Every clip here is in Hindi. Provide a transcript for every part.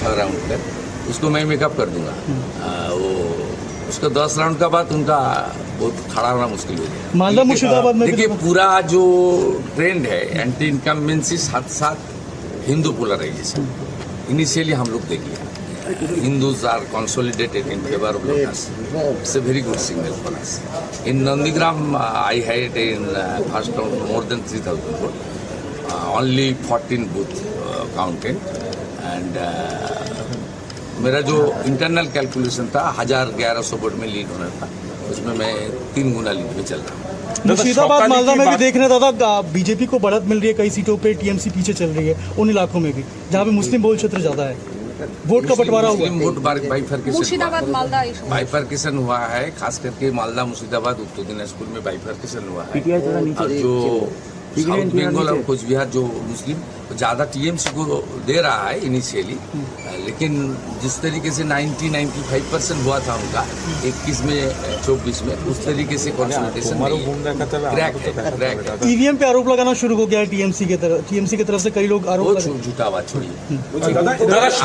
6 राउंड तक, उसको मैं मेकअप कर दूंगा। वो उसका 10 राउंड का बाद उनका बहुत खड़ा होना मुश्किल हो गया। मालदा मुर्शिदाबाद में देखिए पूरा जो ट्रेंड है एंटी इनकम्बेंसी साथ साथ हिंदू पोलराइजेशन, इनिशियली हम लोग देख लिया Hindus are consolidated in favor of Lotus. It's a very good signal for us. In Nandigram, I had in first round more than 3,000 votes. Only 14 booth counted. And मेरा जो इंटरनल कैलकुलेशन था 1,000-1,100 वोट में लीड होना था, उसमें मैं 3 गुना लीड में चल रहा हूँ। मुर्शिदाबाद मालदा में भी देख रहे दादा, बीजेपी को बढ़त मिल रही है, कई सीटों पे टीएमसी पीछे चल रही है उन इलाकों में भी जहाँ पे मुस्लिम बहुल क्षेत्र ज्यादा है। वोट का बंटवारा हुआ, वोट बाइफर्केशन हुआ है, खास करके मालदा मुर्शिदाबाद उत्तर दिनाजपुर में बाइफर्केशन हुआ है। और जो साउथ बंगाल और कुछ बिहार जो मुस्लिम ज्यादा टीएमसी को दे रहा है इनिशियली, लेकिन जिस तरीके से 90-95% हुआ था उनका 21 में 24 में, उस तरीके से कंसोलिडेशन क्रैक है। ईवीएम पे आरोप लगाना शुरू हो गया है टीएमसी की तरफ से, कई लोग आरोप झूठा बात छोड़िए।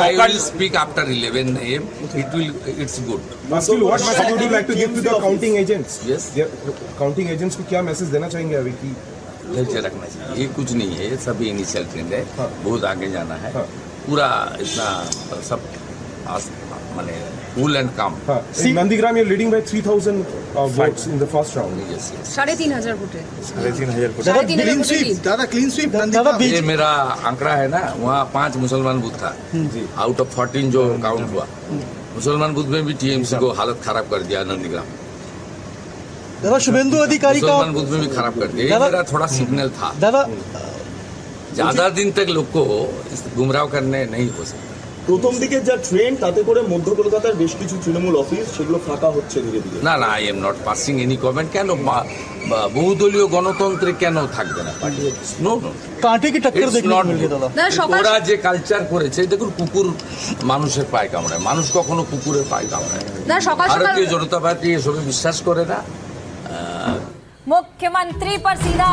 I will speak after 11 AM. It's good. What message would you like to give to the counting agents? Yes. Counting agents को क्या मैसेज देना चाहेंगे अभी की? धैर्य रखना चाहिए, ये कुछ नहीं है, ये सभी इनिशियल ट्रेंड है। बहुत आगे जाना है। पूरा इतना सब माने कूल एंड काम। In Nandigram you're leading by 3,000 votes in the first round. Yes, yes. 3,500 vote है। 3,500 वोट। दादा क्लीन स्वीप ये मेरा आंकड़ा है ना, वहाँ 5 मुसलमान बूथ था आउट ऑफ 14 जो काउंट हुआ। मुसलमान बूथ में भी टीएमसी को हालत खराब कर दिया नंदीग्राम। दादा शुभेंदु अधिकारी का मुसलमान बूथ में भी खराब कर दिया। ये मेरा थोड़ा सिग्नल था। दादा ज्यादा दिन तक लोग को गुमराह करने नहीं हो सकता। প্রথম দিকে যা ট্রেন্ড তাতে করে মধ্য কলকাতার বেশ কিছু তৃণমূল অফিস সেগুলো ফাঁকা হচ্ছে ধীরে ধীরে। না না, I am not passing any comment. কেন বহুদলীয় গণতন্ত্রে কেন থাকবে না পার্টি? নো নো, কাঁটে কি টক্কর দেখতে মিলবে দাদা। ওরা যে কালচার করেছে, দেখুন কুকুর মানুষের পায়ে কামড়ায়, মানুষ কখনো কুকুরের পায়ে কামড়ায়। ভারতীয় জনতা পার্টি এসবে বিশ্বাস করে না। मुख्यमंत्री पर सीधा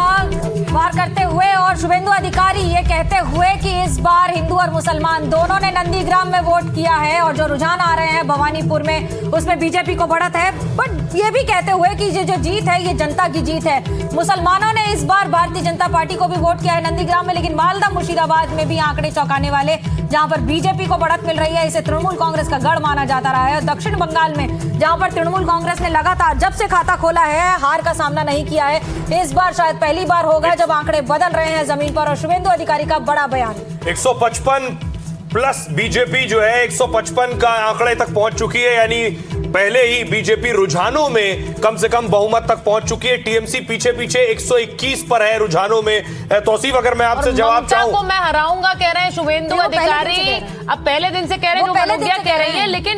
वार करते हुए और शुभेंदु अधिकारी ये कहते हुए कि इस बार हिंदू और मुसलमान दोनों ने नंदीग्राम में वोट किया है और जो रुझान आ रहे हैं भवानीपुर में उसमें बीजेपी को बढ़त है। बट ये भी कहते हुए कि ये जो जीत है ये जनता की जीत है। मुसलमानों ने इस बार भारतीय जनता पार्टी को भी वोट किया है नंदीग्राम में, लेकिन मालदा मुर्शिदाबाद में भी आंकड़े चौंकाने वाले, जहां पर बीजेपी को बढ़त मिल रही है। इसे तृणमूल कांग्रेस का गढ़ माना जाता रहा है। दक्षिण बंगाल में जहां पर तृणमूल कांग्रेस ने लगातार जब से खाता खोला है हार का सामना नहीं किया है, इस बार शायद पहली बार होगा जब आंकड़े बदल रहे हैं जमीन पर। और शुभेंदु अधिकारी का बड़ा बयान, 155 प्लस बीजेपी जो है 155 का आंकड़े तक पहुंच चुकी है, यानी पहले ही बीजेपी रुझानों में कम से कम बहुमत तक पहुंच चुकी है। टीएमसी पीछे पीछे 121 पर है रुझानों में। तौसीफ, अगर मैं आपसे जवाब चाहूं, को मैं हराऊंगा कह रहे हैं शुभेंदु अधिकारी, अब पहले दिन से कह रहे हैं, जो मनोज्ञा कह रही है, लेकिन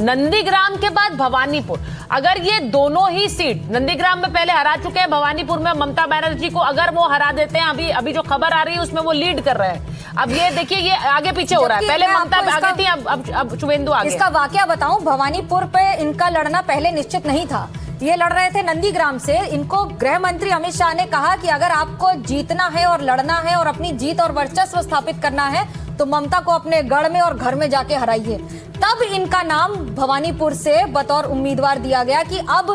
नंदीग्राम के बाद भवानीपुर, अगर ये दोनों ही सीट नंदीग्राम में पहले हरा चुके हैं, भवानीपुर में ममता बनर्जी को अगर वो हरा देते हैं, अभी जो खबर आ रही है उसमें वो लीड कर रहे हैं। अब ये देखिए ये आगे पीछे हो रहा है, पहले ममता आगे थी, अब शुभेंदु आगे। इसका वाकया बताऊं, भवानीपुर पे इनका लड़ना पहले निश्चित नहीं था। ये लड़ रहे थे नंदीग्राम से। इनको गृह मंत्री अमित शाह ने कहा कि अगर आपको जीतना है और लड़ना है और अपनी जीत और वर्चस्व स्थापित करना है तो ममता को अपने गढ़ में और घर में जाके हराइए। तब इनका नाम भवानीपुर से बतौर उम्मीदवार दिया गया कि अब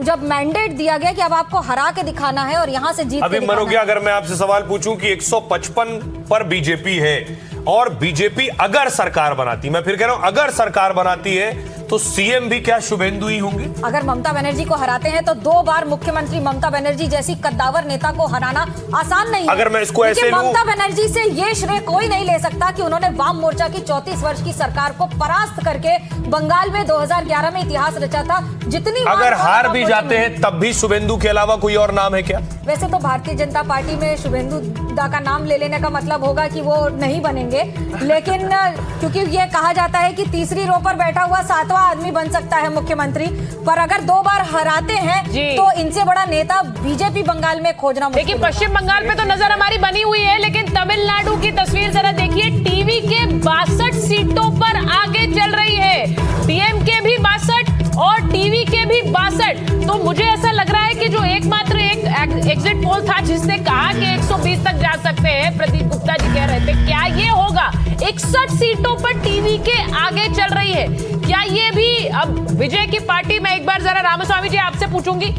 जब मैंडेट दिया गया कि अब आपको हरा के दिखाना है और यहां से जीत के दिखाना है। मनोज्ञा, अगर मैं आपसे सवाल पूछूं कि 155 पर बीजेपी है और बीजेपी अगर सरकार बनाती, मैं फिर कह रहा हूं अगर सरकार बनाती है, तो सीएम भी क्या शुभेंदु ही होंगे? अगर ममता बनर्जी को हराते हैं तो 2 बार मुख्यमंत्री ममता बनर्जी जैसी कद्दावर नेता को हराना आसान नहीं है। अगर मैं इसको ऐसे लूं, ममता बनर्जी से ये श्रेय कोई नहीं ले सकता कि उन्होंने वाम मोर्चा की 34 वर्ष की सरकार को परास्त करके बंगाल में 2011 में इतिहास रचा था। जितनी अगर हार भी जाते हैं तब भी शुभेंदु के अलावा कोई और नाम है क्या? वैसे तो भारतीय जनता पार्टी में शुभेंदु दा का नाम ले लेने का मतलब होगा कि वो नहीं बनेंगे, लेकिन क्योंकि ये कहा जाता है कि तीसरी रो पर बैठा हुआ 7वां आदमी बन सकता है मुख्यमंत्री, पर अगर 2 बार हराते हैं तो इनसे बड़ा नेता बीजेपी बंगाल में खोजना मुश्किल। देखिए पश्चिम बंगाल पे तो नजर हमारी बनी हुई है, लेकिन तमिलनाडु की तस्वीर जरा देखिए। टीवी के 62 सीटों पर आगे चल रही है, डीएमके भी 62 और टीवी के भी 62। तो मुझे ऐसा लग रहा है कि जो एकमात्र एक एग्जिट पोल था जिसने कहा कि 120 तक जा सकते कहते हैं, प्रदीप गुप्ता जी कह रहे थे, क्या ये होगा? 61 सीटों पर टीवी के आगे चल रही है। क्या ये भी अब विजय की पार्टी में, एक बार जरा रामास्वामी जी आपसे पूछूंगी,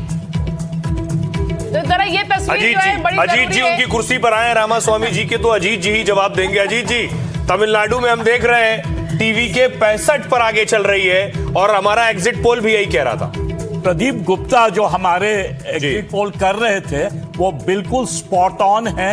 तो जरा ये तस्वीर जो है बड़ी अजीत जी उनकी कुर्सी पर आए रामास्वामी जी के, तो अजीत जी ही जवाब देंगे। अजीत जी, तमिलनाडु में हम देख रहे हैं टीवी के 65 पर आगे चल रही है और हमारा एग्जिट पोल भी यही कह रहा था। प्रदीप गुप्ता जो हमारे एग्जिट पोल कर रहे थे वो बिल्कुल स्पॉट ऑन है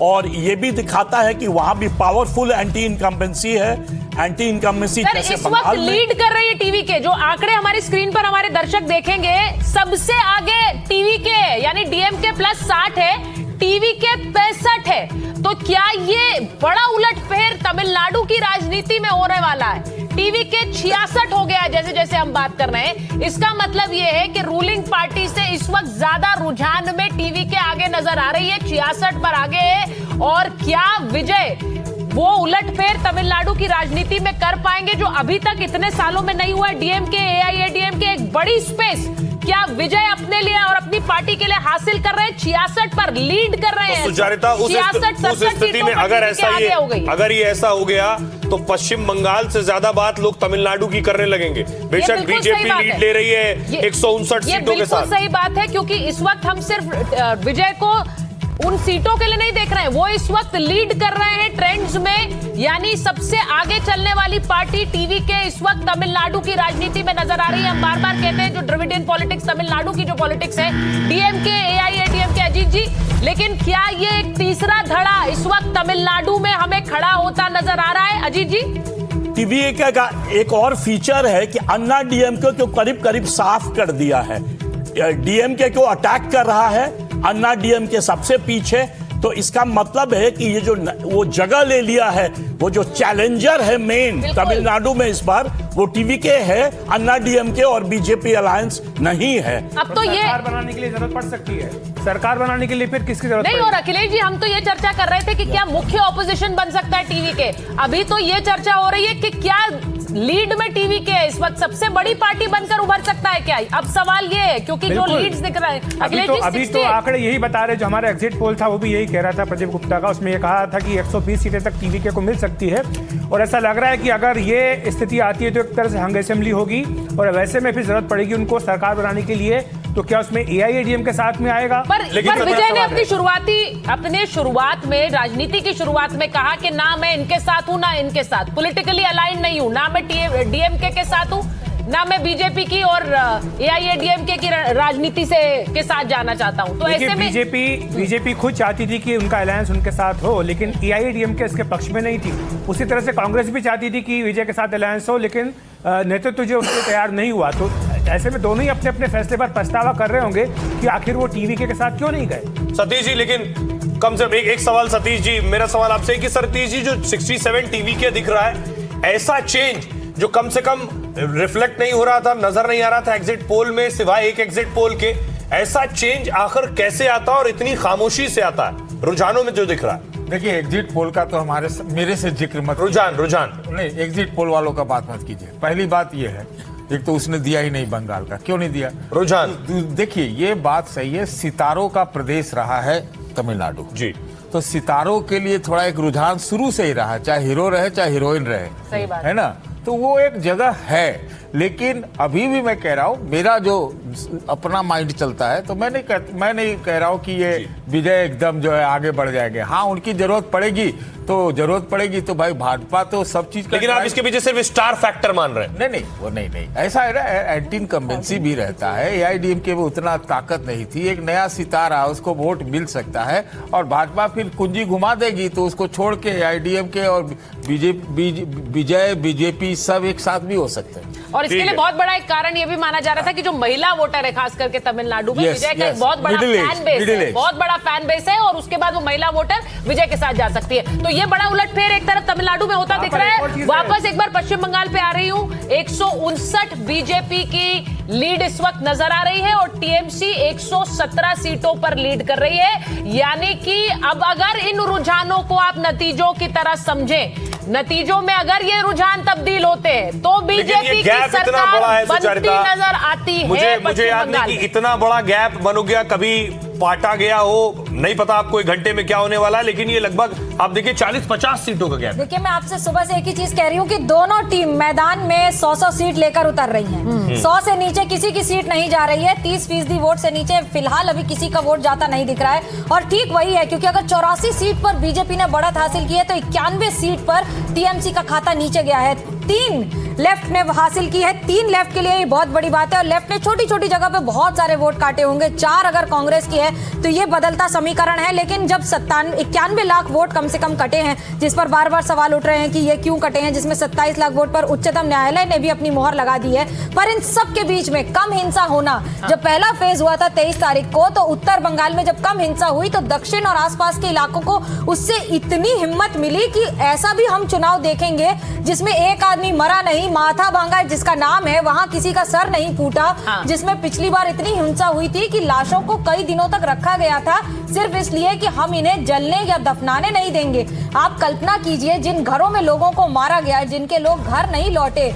और ये भी दिखाता है कि वहां भी पावरफुल एंटी इनकम्बेंसी है। एंटी इनकम्बेंसी सर, इस वक्त लीड कर रही है टीवी के, जो आंकड़े हमारी स्क्रीन पर हमारे दर्शक देखेंगे, सबसे आगे टीवी के, यानी डीएमके प्लस 60 है, टीवी के 65 है। तो क्या ये बड़ा उलटफेर तमिलनाडु की राजनीति में होने वाला है? टीवी के 66 हो गया जैसे जैसे हम बात कर रहे हैं। इसका मतलब ये है कि रूलिंग पार्टी से इस वक्त ज्यादा रुझान में टीवी के आगे नजर आ रही है, 66 पर आगे है। और क्या विजय वो उलटफेर तमिलनाडु की राजनीति में कर पाएंगे जो अभी तक इतने सालों में नहीं हुआ? डीएमके, एआईएडीएमके एक बड़ी स्पेस क्या विजय अपने लिए और अपनी पार्टी के लिए हासिल कर रहे हैं? 66 पर लीड कर रहे हैं। सुचारिता, उस स्थिति में अगर ये ऐसा हो गया तो पश्चिम बंगाल से ज्यादा बात लोग तमिलनाडु की करने लगेंगे। बेशक बीजेपी लीड ले रही है 159 सीटों के साथ। सही बात है, क्योंकि इस वक्त हम सिर्फ विजय को उन सीटों के लिए नहीं देख रहे हैं, वो इस वक्त लीड कर रहे हैं ट्रेंड्स में, यानी सबसे आगे चलने वाली पार्टी टीवी के इस वक्त तमिलनाडु की राजनीति में नजर आ रही है। हम बार बार कहते हैं जो द्रविडियन पॉलिटिक्स, तमिलनाडु की जो पॉलिटिक्स है, डीएमके, एआईएडीएमके, अजीत जी, लेकिन क्या ये एक तीसरा धड़ा इस वक्त तमिलनाडु में हमें खड़ा होता नजर आ रहा है? अजीत जी, टीवी का एक और फीचर है कि अन्ना डीएमके को करीब करीब साफ कर दिया है। डीएमके को अटैक कर रहा है, अन्ना डीएमके सबसे पीछे। तो इसका मतलब है कि ये जो वो जगह ले लिया है, वो जो चैलेंजर है मेन तमिलनाडु में इस बार, वो टीवी के है, अन्ना डीएमके और बीजेपी अलायंस नहीं है। अब तो ये सरकार बनाने के लिए जरूरत पड़ सकती है। सरकार बनाने के लिए फिर किसकी जरूरत नहीं? और अखिलेश जी, हम तो ये चर्चा कर रहे थे कि क्या मुख्य ऑपोजिशन बन सकता है टीवी के। अभी तो ये चर्चा हो रही है कि क्या लीड में टीवी के इस वक्त सबसे बड़ी पार्टी बनकर उभर सकता है क्या? अब सवाल ये है, क्योंकि जो लीड्स दिख रहा है अभी तो आंकड़े यही बता रहे, जो हमारा एग्जिट पोल था वो भी यही कह रहा था प्रदीप गुप्ता का, उसमें ये कहा था कि 120 सीटें तक टीवी के को मिल सकती है। और ऐसा लग रहा है कि अगर ये स्थिति आती है तो एक तरह से हंग असेंबली होगी और वैसे में फिर जरूरत पड़ेगी उनको सरकार बनाने के लिए, तो क्या उसमें एआईएडीएम के साथ में आएगा? पर विजय ने अपने शुरुआत में, राजनीति की शुरुआत में कहा कि ना मैं इनके साथ हूं, ना इनके साथ, पॉलिटिकली अलाइन नहीं हूं, ना मैं डीएमके के साथ हूं, ना मैं बीजेपी की और एआईएडीएमके की राजनीति से के साथ जाना चाहता हूं। तो ऐसे में बीजेपी खुद चाहती थी कि उनका अलायंस उनके साथ हो, लेकिन एआईएडीएमके इसके पक्ष में नहीं थी। उसी तरह से कांग्रेस भी चाहती थी कि विजय के साथ अलायंस हो, लेकिन नेतृत्व जो उसके तैयार नहीं हुआ। तो ऐसे में दोनों ही अपने अपने फैसले पर पछतावा कर रहे होंगे कि आखिर वो टीवी के साथ क्यों नहीं गए। सतीश जी, लेकिन कम से कम एक सवाल सतीश जी, मेरा सवाल आपसे कि सतीश जी, जो 67 टीवी के दिख रहा है, ऐसा चेंज जो कम से कम रिफ्लेक्ट नहीं हो रहा था, नजर नहीं आ रहा था एग्जिट पोल में, सिवाय एक एग्जिट पोल के, ऐसा चेंज आखिर कैसे आता और इतनी खामोशी से आता है रुझानों में जो दिख रहा है? देखिए, एग्जिट पोल का तो मेरे से जिक्र मत, रुझान नहीं, एग्जिट पोल वालों का बात मत कीजिए। पहली बात ये है, एक तो उसने दिया ही नहीं बंगाल का, क्यों नहीं दिया? रुझान देखिए, ये बात सही है, सितारों का प्रदेश रहा है तमिलनाडु जी, तो सितारों के लिए थोड़ा एक रुझान शुरू से ही रहा, चाहे हीरो रहे चाहे हीरोइन रहे, सही बात है ना, तो वो एक जगह है। लेकिन अभी भी मैं कह रहा हूँ, मेरा जो अपना माइंड चलता है, तो मैं नहीं कह रहा हूँ कि ये विजय एकदम जो है आगे बढ़ जाएंगे। हाँ, उनकी जरूरत पड़ेगी तो भाई भाजपा तो सब चीज, लेकिन आप इसके पीछे सिर्फ स्टार फैक्टर मान रहे हैं? नहीं, वो नहीं, ऐसा है ना, एंटी इनकम्बेंसी भी रहता है। एआईडीएमके में उतना ताकत नहीं थी, एक नया सितारा, उसको वोट मिल सकता है और भाजपा फिर कुंजी घुमा देगी, तो उसको छोड़ के एआईडीएमके और विजय, बीजेपी सब एक साथ भी हो सकते हैं। और इसके लिए बहुत बड़ा एक कारण ये भी माना जा रहा था कि जो महिला वोटर है, खास करके तमिलनाडु में, विजय का एक बहुत बड़ा फैन बेस है, बहुत बड़ा फैन बेस है, और उसके बाद वो महिला वोटर विजय के साथ जा सकती है। तो ये बड़ा उलटफेर एक तरफ तमिलनाडु में होता दिख रहा है। वापस एक बार पश्चिम बंगाल पे आ रही हूँ, 159 बीजेपी की लीड इस वक्त नजर आ रही है और टीएमसी 117 सीटों पर लीड कर रही है। यानी कि अब अगर इन रुझानों को आप नतीजों की तरह समझें, नतीजों में अगर ये रुझान तब्दील होते हैं तो बीजेपी की सरकार बनती नजर आती है। मुझे याद नहीं कि इतना बड़ा गैप बन गया। कभी बांटा गया हो, नहीं पता आपको एक घंटे में क्या होने वाला है, लेकिन ये लगभग आप देखिए 40-50 सीटों का गैप। देखिए मैं आपसे सुबह से एक ही चीज कह रही हूँ कि दोनों टीम मैदान में 100-100 सीट लेकर उतर रही हैं। 100 से नीचे किसी की सीट नहीं जा रही है। 30% वोट से नीचे फिलहाल अभी किसी का वोट जाता नहीं दिख रहा है। और ठीक वही है, क्योंकि अगर 84 सीट पर बीजेपी ने बढ़त हासिल की है तो 91 सीट पर टीएमसी का खाता नीचे गया है। 3 लेफ्ट ने हासिल की है। 3 लेफ्ट के लिए ये बहुत बड़ी बात है। और लेफ्ट ने छोटी छोटी जगह पे बहुत सारे वोट काटे होंगे। 4 अगर कांग्रेस की है तो ये बदलता समीकरण है। लेकिन जब 91 लाख वोट कम से कम कटे हैं, जिस पर बार बार सवाल उठ रहे हैं कि ये क्यों कटे हैं, जिसमें 27 लाख वोट पर उच्चतम न्यायालय ने भी अपनी मोहर लगा दी है। पर इन सब के बीच में कम हिंसा होना, जब पहला फेज हुआ था 23 तारीख को, तो उत्तर बंगाल में जब कम हिंसा हुई तो दक्षिण और आसपास के इलाकों को उससे इतनी हिम्मत मिली कि ऐसा भी हम चुनाव देखेंगे जिसमें एक आदमी मरा नहीं, माथा भांगा जिसका नाम है, वहां किसी का सर नहीं फूटा। जिसमें पिछली बार इतनी हिंसा हुई थी कि लाशों को कई दिनों तक रखा गया था सिर्फ इसलिए कि हम इन्हें जलने या दफनाने नहीं देंगे। आप कल्पना कीजिए जिन घरों में लोगों को मारा गया, जिनके लोग घर नहीं लौटे,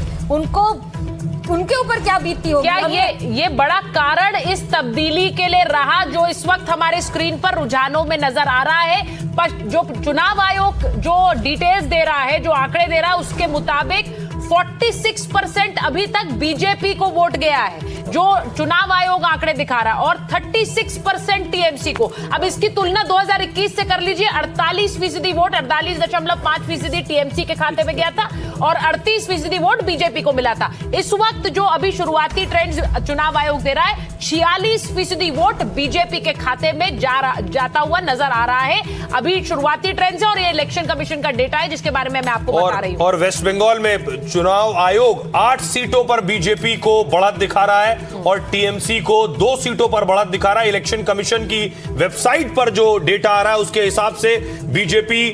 उनके ऊपर क्या बीतती होगी। क्या ये बड़ा कारण इस तब्दीली के लिए रहा जो इस वक्त हमारे स्क्रीन पर रुझानों में नजर आ रहा है? जो चुनाव आयोग जो डिटेल्स दे रहा है, जो आंकड़े दे रहा है, उसके मुताबिक 46% अभी तक बीजेपी को वोट गया है, जो चुनाव आयोग आंकड़े दिखा रहा है, और 36% टीएमसी को। अब इसकी तुलना 2021 से कर लीजिए। 48% वोट, 48.5% टीएमसी के खाते में गया था और 38% वोट बीजेपी को मिला था। इस वक्त जो अभी शुरुआती ट्रेंड चुनाव आयोग दे रहा है, 46% वोट बीजेपी के खाते में जाता हुआ नजर आ रहा है। अभी शुरुआती ट्रेंड्स है और ये इलेक्शन कमीशन का डेटा है जिसके बारे में मैं आपको बता रही हूं। और वेस्ट बंगाल में चुनाव आयोग 8 सीटों पर बीजेपी को बढ़त दिखा रहा है और टीएमसी को 2 सीटों पर बढ़त दिखा रहा है। इलेक्शन कमीशन की वेबसाइट पर जो डेटा आ रहा है उसके हिसाब से बीजेपी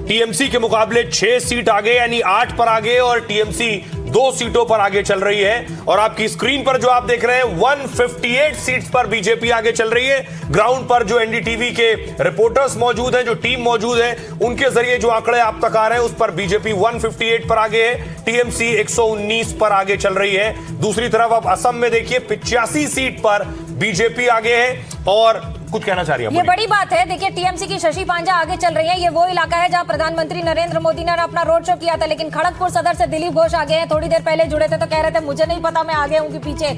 टीएमसी के मुकाबले 6 सीट आगे, यानी 8 पर आगे, और टीएमसी 2 सीटों पर आगे चल रही है। और आपकी स्क्रीन पर जो आप देख रहे हैं 158 सीट्स पर बीजेपी आगे चल रही है। ग्राउंड पर जो एनडीटीवी के रिपोर्टर्स मौजूद हैं, जो टीम मौजूद है, उनके जरिए जो आंकड़े आप तक आ रहे हैं उस पर बीजेपी 158 पर आगे है, टीएमसी 119 पर आगे चल रही है। दूसरी तरफ आप असम में देखिए 85 सीट पर बीजेपी आगे है। और कुछ कहना चाह रही है? ये बड़ी बात है। देखिए टीएमसी की शशि पांजा आगे चल रही है। ये वो इलाका है जहां प्रधानमंत्री नरेंद्र मोदी ने अपना रोड शो किया था, लेकिन खड़गपुर सदर से दिलीप घोष आगे हैं। थोड़ी देर पहले जुड़े थे तो कह रहे थे मुझे नहीं पता मैं आगे हूं कि पीछे।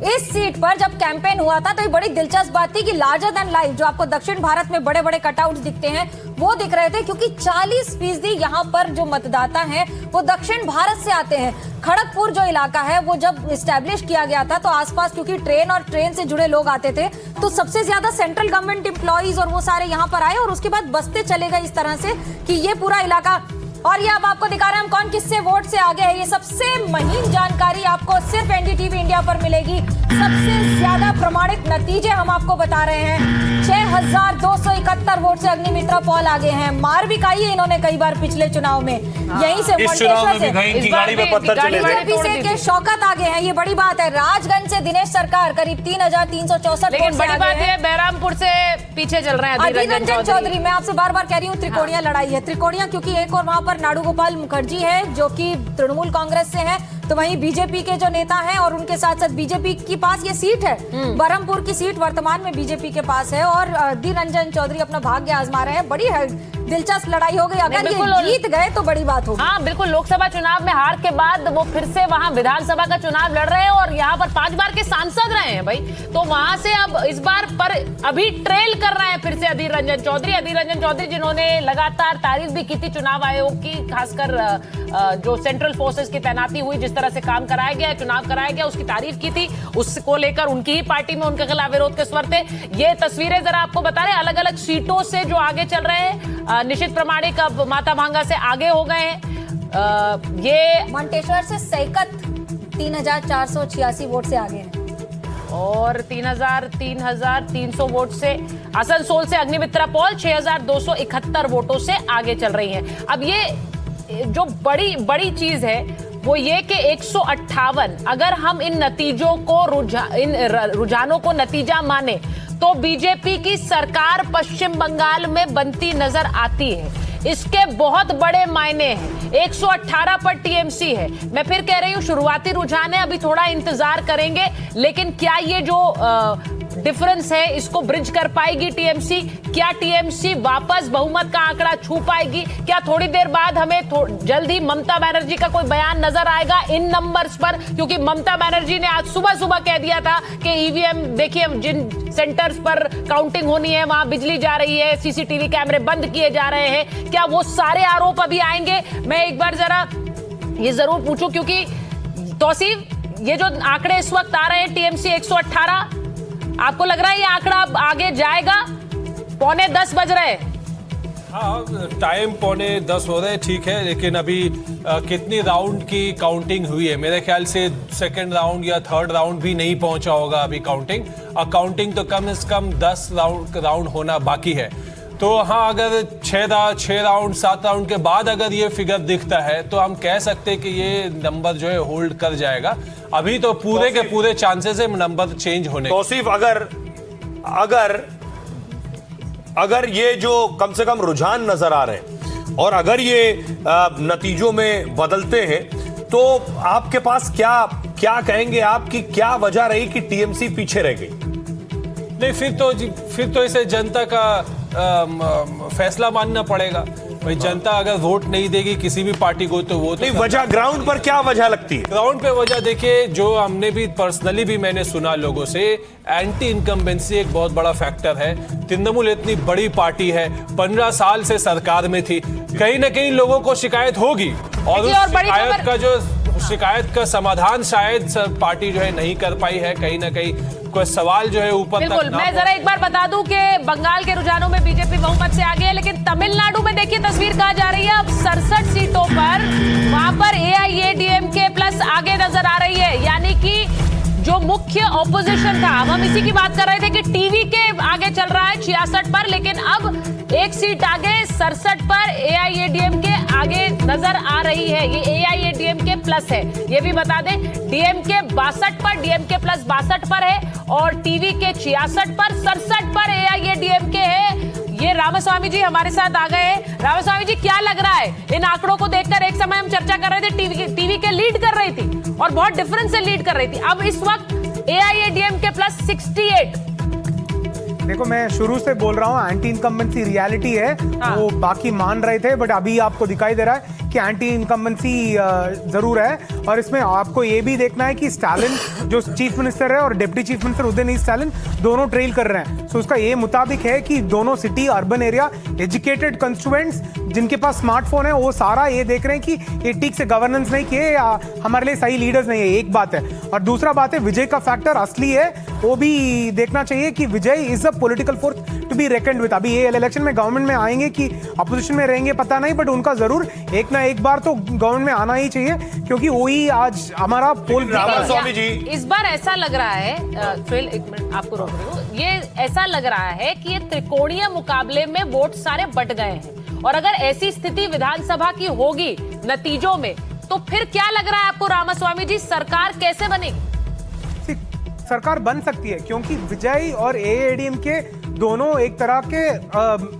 इस सीट पर जब कैंपेन हुआ था तो ये बड़ी दिलचस्प बात थी कि लार्जर देन लाइफ जो आपको दक्षिण भारत में बड़े बड़े कटआउट्स दिखते हैं वो दिख रहे थे, क्योंकि 40% यहाँ पर जो मतदाता हैं वो दक्षिण भारत से आते हैं। खड़गपुर जो इलाका है वो जब इस्टेब्लिश किया गया था तो आसपास क्योंकि ट्रेन और ट्रेन से जुड़े लोग आते थे तो सबसे ज्यादा सेंट्रल गवर्नमेंट एम्प्लॉइज और वो सारे यहाँ पर आए और उसके बाद बसते चले गए इस तरह से कि ये पूरा इलाका। और ये अब आपको दिखा रहे हैं हम कौन किससे वोट से आगे है। ये सबसे महीन जानकारी आपको सिर्फ एनडीटीवी इंडिया पर मिलेगी। सबसे ज्यादा प्रमाणित नतीजे हम आपको बता रहे हैं। 6271 वोट से अग्निमित्रा पॉल आगे हैं। मार भी खाई है इन्होंने कई बार पिछले चुनाव में। यहीं से इस चुनाव में भी कहीं की गाड़ी में पत्थर चले के शौकत आगे हैं। ये बड़ी बात है। राजगंज से दिनेश सरकार करीब 3364 लेकिन बड़ी बात है बहरामपुर से पीछे चल रहे हैं अधीर रंजन चौधरी। मैं आपसे बार बार कह रही हूँ त्रिकोणिया लड़ाई है। त्रिकोणिया क्योंकि एक और वहां पर नाडू गोपाल मुखर्जी है जो कि तृणमूल कांग्रेस से है, तो वहीं बीजेपी के जो नेता हैं और उनके साथ साथ बीजेपी के पास ये सीट है। बरहमपुर की सीट वर्तमान में बीजेपी के पास है और अधीर रंजन चौधरी अपना भाग्य आजमा रहे हैं। बड़ी दिलचस्प लड़ाई हो गई। अगर ये जीत गए तो बड़ी बात होगी। हाँ बिल्कुल, लोकसभा चुनाव में हार के बाद वो फिर से वहाँ विधानसभा का चुनाव लड़ रहे हैं और यहाँ पर 5 बार के सांसद रहे हैं भाई, तो वहां से अब इस बार पर अभी ट्रेल कर रहे हैं फिर से अधीर रंजन चौधरी जिन्होंने लगातार तारीफ भी की थी चुनाव आयोग की, खासकर जो सेंट्रल फोर्सेस की तैनाती हुई, जिस तरह से काम कराया गया, चुनाव कराया गया, उसकी तारीफ की थी। उसको लेकर उनकी ही पार्टी में उनके खिलाफ विरोध के स्वर थे। ये तस्वीरें जरा आपको बता रहे हैं अलग अलग सीटों से जो आगे चल रहे हैं। निशित प्रमाणिक अब माता भांगा से आगे हो गए हैं। ये मंटेश्वर से सैकत 3486 वोट से आगे हैं और 3300 वोट से आसनसोल से अग्निमित्रा पॉल 6271 वोटों से आगे चल रही हैं। अब ये जो बड़ी चीज है वो ये कि 158, अगर हम इन नतीजों को इन रुझानों को नतीजा माने तो बीजेपी की सरकार पश्चिम बंगाल में बनती नजर आती है। इसके बहुत बड़े मायने हैं। 118 पर टीएमसी है। मैं फिर कह रही हूं शुरुआती रुझान है, अभी थोड़ा इंतजार करेंगे, लेकिन क्या ये जो डिफरेंस है इसको ब्रिज कर पाएगी टीएमसी? क्या टीएमसी वापस बहुमत का आंकड़ा छू पाएगी? क्या थोड़ी देर बाद हमें जल्द ही ममता बनर्जी का कोई बयान नजर आएगा इन नंबर्स पर? क्योंकि ममता बनर्जी ने आज सुबह सुबह कह दिया था कि ईवीएम देखिए, जिन सेंटर्स पर काउंटिंग होनी है वहां बिजली जा रही है, सीसीटीवी कैमरे बंद किए जा रहे हैं। क्या वो सारे आरोप अभी आएंगे? मैं एक बार जरा ये जरूर पूछूं, क्योंकि तौसीफ, ये जो आंकड़े इस वक्त आ रहे हैं टीएमसी 118, आपको लग रहा है ये आंकड़ा अब आगे जाएगा? 9:45 बज रहे हैं। हाँ, टाइम 9:45 हो रहे, ठीक है, लेकिन अभी कितनी राउंड की काउंटिंग हुई है? मेरे ख्याल से सेकंड राउंड या थर्ड राउंड भी नहीं पहुंचा होगा अभी काउंटिंग, और काउंटिंग तो कम से कम 10 राउंड होना बाकी है। तो हाँ, अगर 6 राउंड 7 राउंड के बाद अगर ये फिगर दिखता है तो हम कह सकते हैं कि ये नंबर जो है होल्ड कर जाएगा। अभी तो पूरे के पूरे चांसेस है नंबर चेंज होने के। तौसीफ, अगर ये जो कम से कम रुझान नजर आ रहे हैं और अगर ये नतीजों में बदलते हैं, तो आपके पास क्या कहेंगे आप कि क्या वजह रही कि टीएमसी पीछे रह गई? नहीं, फिर तो इसे जनता का फैसला मानना पड़ेगा। भाई, जनता अगर वोट नहीं देगी किसी भी पार्टी को तो वो तो नहीं, वजह ग्राउंड पर क्या वजह लगती है? ग्राउंड पे वजह देखिए, जो हमने भी पर्सनली भी मैंने सुना लोगों से, एंटी इनकम्बेंसी एक बहुत बड़ा फैक्टर है। तृणमूल इतनी बड़ी पार्टी है, 15 साल से सरकार में थी, कहीं ना कहीं लोगों को शिकायत होगी, और उस शिकायत का समाधान शायद पार्टी जो है नहीं कर पाई है। कहीं ना कहीं कोई सवाल जो है ऊपर बिल्कुल। तक मैं जरा एक बार बता दूं कि बंगाल के रुझानों में बीजेपी बहुमत से आगे है, लेकिन तमिलनाडु में देखिए तस्वीर कहां जा रही है। अब 67 सीटों पर वहां पर एआईएडीएमके प्लस आगे नजर आ रही है, यानी कि जो मुख्य ऑपोजिशन था, अब हम इसी की बात कर रहे थे कि टीवी के आगे चल रहा है 66 पर, लेकिन अब एक सीट आगे 67 पर एआईएडीएमके आगे नजर आ रही है। ये एआईएडीएमके प्लस है, ये भी बता दें। डीएमके 62 पर, डीएमके प्लस 62 पर है, और टीवी के 66 पर, 67 पर एआईएडीएमके है। ये रामास्वामी जी हमारे साथ आ गए हैं। रामास्वामी जी, क्या लग रहा है इन आंकड़ों को देखकर? एक समय हम चर्चा कर रहे थे टीवी के लीड कर रही थी और बहुत डिफरेंस से लीड कर रही थी, अब इस वक्त एआईएडीएमके प्लस 68। देखो, मैं शुरू से बोल रहा हूँ एंटी इनकम्बेंसी रियलिटी है। हाँ। वो बाकी मान रहे थे, बट अभी आपको दिखाई दे रहा है कि एंटी इनकम्बेंसी जरूर है। और इसमें आपको ये भी देखना है कि स्टालिन जो चीफ मिनिस्टर है और deputy chief minister Udhayanidhi Stalin दोनों ट्रेल कर रहे हैं। सो उसका ये मुताबिक है कि दोनों city, urban area, educated constituents जिनके पास स्मार्टफोन है, वो सारा ये देख रहे हैं कि ये ठीक से गवर्नेंस नहीं किए या हमारे लिए सही लीडर्स नहीं है। एक बात है, और दूसरा बात है विजय का फैक्टर असली है, वो भी देखना चाहिए कि Vijay is a political force to be reckoned with. अभी ये इलेक्शन में गवर्नमेंट में आएंगे कि अपोजिशन में रहेंगे पता नहीं, बट उनका जरूर एक ना एक बार तो गवर्नमेंट में आना ही चाहिए, क्योंकि वही आज हमारा पोल। रामास्वामी जी, इस बार ऐसा लग रहा है, एक मिनट आपको रोक रही हूँ, ये ऐसा लग रहा है कि ये त्रिकोणीय मुकाबले में वोट सारे बट गए हैं, और अगर ऐसी स्थिति विधानसभा की होगी नतीजों में, तो फिर क्या लग रहा है आपको रामास्वामी जी, सरकार कैसे बनेगी? सरकार बन सकती है, क्योंकि विजय और एआईएडीएमके दोनों एक तरह के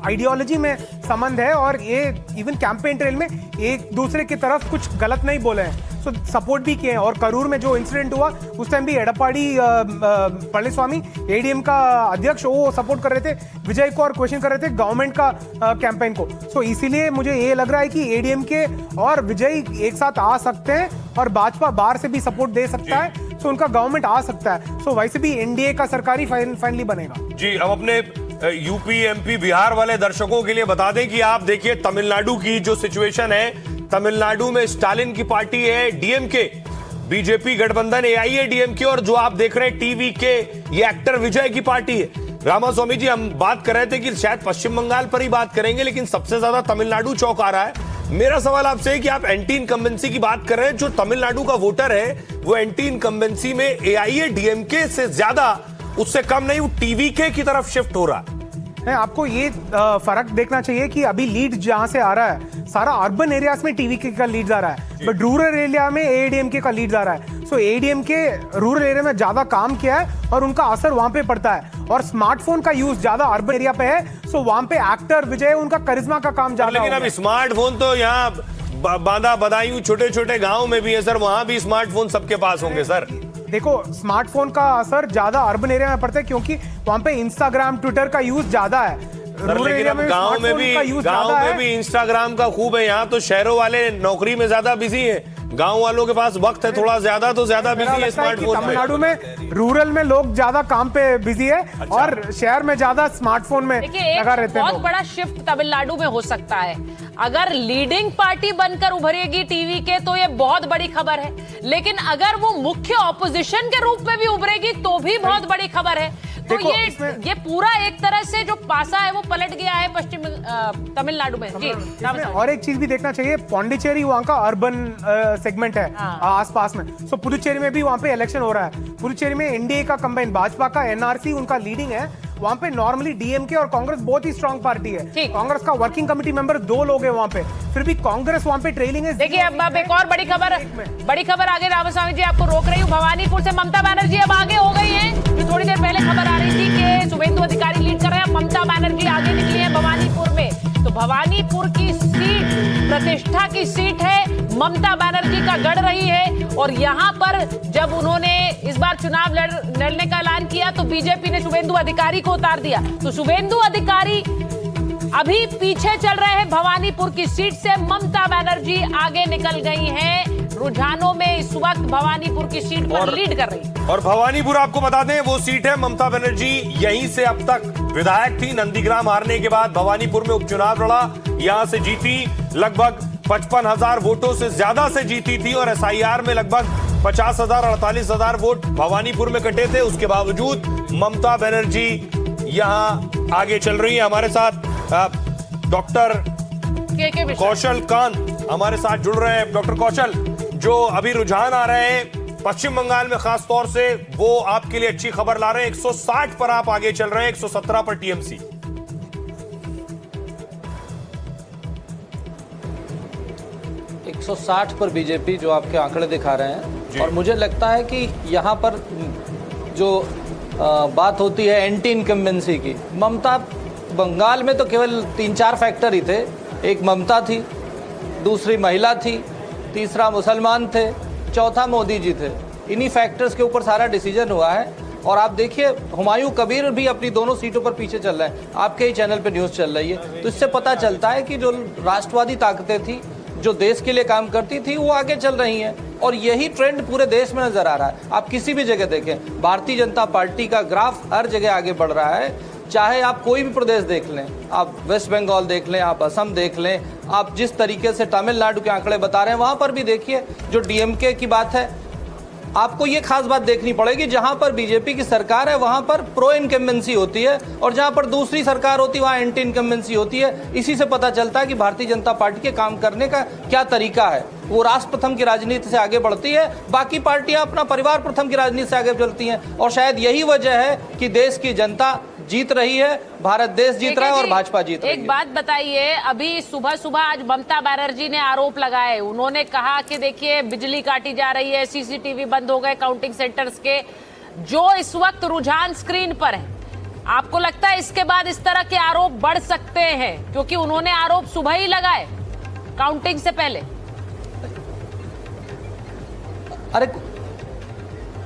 आइडियोलॉजी में संबंध है, और ये इवन कैंपेन ट्रेल में एक दूसरे की तरफ कुछ गलत नहीं बोले हैं, सो सपोर्ट भी किए हैं। और करूर में जो इंसिडेंट हुआ उस टाइम भी एडप्पाडी पळनिस्वामी एडीएम का अध्यक्ष, वो सपोर्ट कर रहे थे विजय को और क्वेश्चन कर रहे थे गवर्नमेंट का कैंपेन को। सो इसीलिए मुझे ये लग रहा है कि एडीएमके और विजय एक साथ आ सकते हैं, और भाजपा बाहर से भी सपोर्ट दे सकता है, तो उनका गवर्नमेंट आ सकता है। सो वैसे भी एनडीए का सरकारी फाइनली बनेगा। जी, हम अपने यूपी, एमपी, बिहार वाले दर्शकों के लिए बता दें कि आप देखिए तमिलनाडु की जो सिचुएशन है, तमिलनाडु में स्टालिन की पार्टी है डीएमके, बीजेपी गठबंधन एआईएडीएमके, और जो आप देख रहे हैं टीवी के, ये एक्टर विजय की पार्टी है। रामास्वामी जी, हम बात कर रहे थे कि शायद पश्चिम बंगाल पर ही बात करेंगे, लेकिन सबसे ज्यादा तमिलनाडु चौंक आ रहा है। मेरा सवाल आपसे है कि आप एंटी इनकम्बेंसी की बात कर रहे हैं, जो तमिलनाडु का वोटर है वो एंटी इनकम्बेंसी में एआईएडीएमके से ज्यादा, उससे कम नहीं, वो टीवीके की तरफ शिफ्ट हो रहा है। आपको ये फर्क देखना चाहिए कि अभी लीड जहां से आ रहा है, सारा अर्बन एरियाज में टीवीके का लीड आ रहा है, बट रूरल एरिया में एआईएडीएमके का लीड आ रहा है। सो एआईएडीएमके रूरल एरिया में ज्यादा काम किया है, और उनका असर वहां पे पड़ता है, और स्मार्टफोन का यूज ज्यादा अर्बन एरिया पे है, सो वहां पे एक्टर विजय, उनका करिश्मा का काम ज्यादा। लेकिन अब स्मार्टफोन तो यहाँ बांदा बदायूं छोटे छोटे गांव में भी है सर, वहां भी स्मार्टफोन सबके पास होंगे सर। देखो स्मार्टफोन का असर ज्यादा अर्बन एरिया में पड़ता है क्योंकि वहां पे इंस्टाग्राम ट्विटर का यूज ज्यादा है। रूरल लेकिन एरिया अब में गांव में स्मार्टफोन भी इंस्टाग्राम का खूब है। यहाँ तो शहरों वाले नौकरी में ज्यादा बिजी है, गांव वालों के पास वक्त है थोड़ा ज्यादा, तो ज्यादा बिजी है स्मार्टफोन में। तमिलनाडु में रूरल में लोग ज्यादा काम पे बिजी है और शहर में ज्यादा स्मार्टफोन में देखिए लगा एक रहते हैं बहुत लोग। बड़ा शिफ्ट तमिलनाडु में हो सकता है। अगर लीडिंग पार्टी बनकर उभरेगी टीवी के तो ये बहुत बड़ी खबर है, लेकिन अगर वो मुख्य ऑपोजिशन के रूप में भी उभरेगी तो भी बहुत बड़ी खबर है। तो देखो, ये पूरा एक तरह से जो पासा है वो पलट गया है पश्चिम तमिलनाडु में। जी इसमें और एक चीज भी देखना चाहिए, पौंडीचेरी वहाँ का अर्बन सेगमेंट है आसपास में। सो पुदुचेरी में भी वहाँ पे इलेक्शन हो रहा है। पुदुचेरी में एनडीए का कंबाइन, भाजपा का एनआरसी उनका लीडिंग है। वहाँ पे नॉर्मली डीएमके और कांग्रेस बहुत ही स्ट्रांग पार्टी है। कांग्रेस का वर्किंग कमेटी मेंबर 2 लोग हैं वहाँ पे, फिर भी कांग्रेस वहाँ पे ट्रेलिंग है। देखिए अब एक और बड़ी खबर आगे रामास्वामी जी आपको रोक रही हूँ। भवानीपुर से ममता बनर्जी अब आगे हो गई हैं। जो थोड़ी देर पहले खबर आ रही थी कि शुभेंदु अधिकारी लीड कर रहे हैं, ममता बनर्जी आगे निकली है भवानीपुर में। तो भवानीपुर की सीट प्रतिष्ठा की सीट है, ममता बनर्जी का गढ़ रही है। और यहाँ पर जब उन्होंने इस बार चुनाव लड़ने का ऐलान किया तो बीजेपी ने शुभेंदु अधिकारी को उतार दिया। तो शुभेंदु अधिकारी अभी पीछे चल रहे हैं भवानीपुर की सीट से, ममता बनर्जी आगे निकल गई हैं। रुझानों में इस वक्त भवानीपुर की सीट पर लीड कर रही है। और भवानीपुर आपको बता दें वो सीट है, ममता बनर्जी यहीं से अब तक विधायक थी। नंदीग्राम हारने के बाद भवानीपुर में उपचुनाव लड़ा, यहां से जीती, लगभग 55,000 वोटों से ज्यादा से जीती थी। और एसआईआर में लगभग 50,000 48,000 वोट भवानीपुर में कटे थे। उसके बावजूद ममता बनर्जी यहां आगे चल रही है। हमारे साथ डॉक्टर कौशल कांत हमारे साथ जुड़ रहे हैं। डॉक्टर कौशल, जो अभी रुझान आ रहे हैं पश्चिम बंगाल में खास तौर से, वो आपके लिए अच्छी खबर ला रहे हैं। 160 पर आप आगे चल रहे हैं, 117 पर टीएमसी। 160 पर बीजेपी, जो आपके आंकड़े दिखा रहे हैं। और मुझे लगता है कि यहाँ पर जो बात होती है एंटी इनकम्बेंसी की, ममता बंगाल में तो केवल 3-4 फैक्टर ही थे। एक ममता थी, दूसरी महिला थी, तीसरा मुसलमान थे, चौथा मोदी जी थे। इन्हीं फैक्टर्स के ऊपर सारा डिसीजन हुआ है। और आप देखिए हुमायूं कबीर भी अपनी दोनों सीटों पर पीछे चल रहे हैं। आपके ही चैनल पे न्यूज़ चल रही है, तो इससे पता चलता है कि जो राष्ट्रवादी ताकतें थी, जो देश के लिए काम करती थी, वो आगे चल रही हैं। और यही ट्रेंड पूरे देश में नजर आ रहा है। आप किसी भी जगह देखें, भारतीय जनता पार्टी का ग्राफ हर जगह आगे बढ़ रहा है। चाहे आप कोई भी प्रदेश देख लें, आप वेस्ट बंगाल देख लें, आप असम देख लें, आप जिस तरीके से तमिलनाडु के आंकड़े बता रहे हैं, वहां पर भी देखिए। जो डीएमके की बात है, आपको ये खास बात देखनी पड़ेगी, जहां पर बीजेपी की सरकार है वहां पर प्रो इनकम्बेंसी होती है, और जहां पर दूसरी सरकार होती है वहां एंटी इनकम्बेंसी होती है। इसी से पता चलता है कि भारतीय जनता पार्टी के काम करने का क्या तरीका है। वो राष्ट्र प्रथम की राजनीति से आगे बढ़ती है, बाकी पार्टियां अपना परिवार प्रथम की राजनीति से आगे चलती हैं। और शायद यही वजह है कि देश की जनता जीत रही है, भारत देश जीत रहा है और भाजपा जीत रही है। एक बात बताइए, अभी सुबह सुबह आज ममता बनर्जी ने आरोप लगाए। उन्होंने कहा कि देखिए बिजली काटी जा रही है, सीसीटीवी बंद हो गए काउंटिंग सेंटर्स के। जो इस वक्त रुझान स्क्रीन पर है, आपको लगता है इसके बाद इस तरह के आरोप बढ़ सकते हैं? क्योंकि उन्होंने आरोप सुबह ही लगाए काउंटिंग से पहले। अरे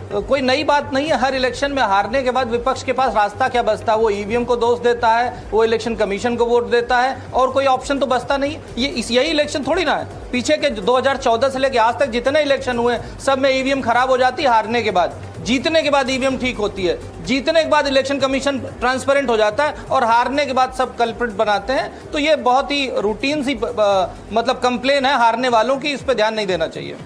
कोई नई बात नहीं है। हर इलेक्शन में हारने के बाद विपक्ष के पास रास्ता क्या बचता है? वो ईवीएम को दोष देता है, वो इलेक्शन कमीशन को वोट देता है, और कोई ऑप्शन तो बचता नहीं। यही इलेक्शन थोड़ी ना है। पीछे के 2014 से लेकर आज तक जितने इलेक्शन हुए सब में ईवीएम खराब हो जाती है हारने के बाद। जीतने के बाद ईवीएम ठीक होती है, जीतने के बाद इलेक्शन कमीशन ट्रांसपेरेंट हो जाता है, और हारने के बाद सब कल्प्रिट बनाते हैं। तो ये बहुत ही रूटीन सी मतलब कंप्लेन है हारने वालों की, इस पर ध्यान नहीं देना चाहिए।